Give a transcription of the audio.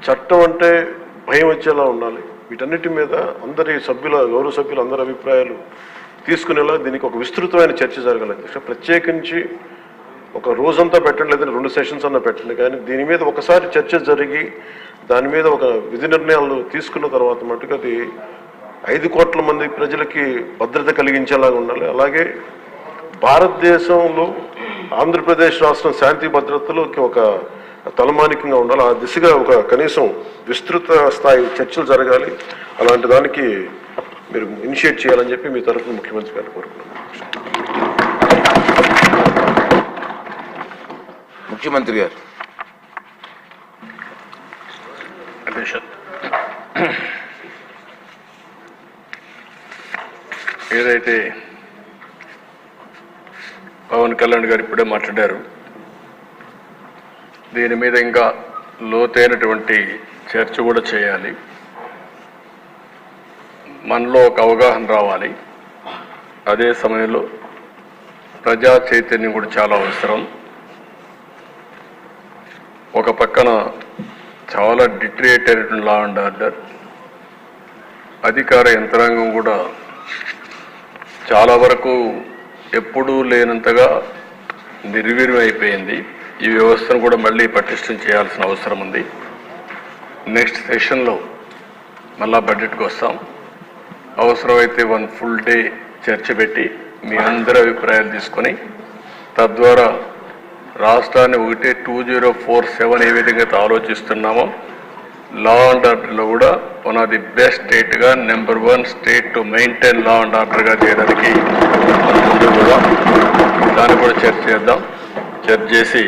చట్టం అంటే భయం వచ్చేలా ఉండాలి. వీటన్నిటి మీద అందరి గౌరవ సభ్యులు అందరి అభిప్రాయాలు తీసుకునేలా దీనికి ఒక విస్తృతమైన చర్చ జరగాలి అధ్యక్ష. ప్రత్యేకించి ఒక రోజంతా పెట్టండి, లేదంటే 2 సెషన్స్ అన్నా పెట్టండి, కానీ దీని మీద ఒకసారి చర్చ జరిగి దాని మీద ఒక విధి నిర్ణయాలు తీసుకున్న తర్వాత మటుకు అది 5 కోట్ల మంది ప్రజలకి భద్రత కలిగించేలాగా ఉండాలి. అలాగే భారతదేశంలో ఆంధ్రప్రదేశ్ రాష్ట్రం శాంతి భద్రతలోకి ఒక తలమానికంగా ఉండాలి. ఆ దిశగా ఒక కనీసం విస్తృత స్థాయి చర్చలు జరగాలి. అలాంటి దానికి మీరు ఇనిషియేట్ చేయాలని చెప్పి మీ తరఫున ముఖ్యమంత్రి గారిని కోరుకున్నాను. ముఖ్యమంత్రి గారు. ఏదైతే పవన్ కళ్యాణ్ గారు ఇప్పుడే మాట్లాడారు, దీని మీద ఇంకా లోతైనటువంటి చర్చ కూడా చేయాలి. మనలో ఒక అవగాహన రావాలి. అదే సమయంలో ప్రజా చైతన్యం కూడా చాలా అవసరం. ఒక పక్కన చాలా డిటరేట్ అయినటువంటి లా అండ్ ఆర్డర్, అధికార యంత్రాంగం కూడా చాలా వరకు ఎప్పుడూ లేనంతగా నిర్వీర్యం అయిపోయింది. ఈ వ్యవస్థను కూడా మళ్ళీ పటిష్టం చేయాల్సిన అవసరం ఉంది. నెక్స్ట్ సెషన్లో మళ్ళా బడ్జెట్కి వస్తాం. అవసరమైతే 1 full day చర్చ పెట్టి మీ అందరి అభిప్రాయాలు తీసుకొని తద్వారా రాష్ట్రాన్ని 2047 ఏ విధంగా ఆలోచిస్తున్నామో లా అండ్ ఆర్డర్లో కూడా వన్ ఆఫ్ ది బెస్ట్ స్టేట్గా number 1 state to maintain law and ఆర్డర్గా చేయడానికి ముందు కూడా దాన్ని కూడా చర్చ చేద్దాం. చర్చ చేసి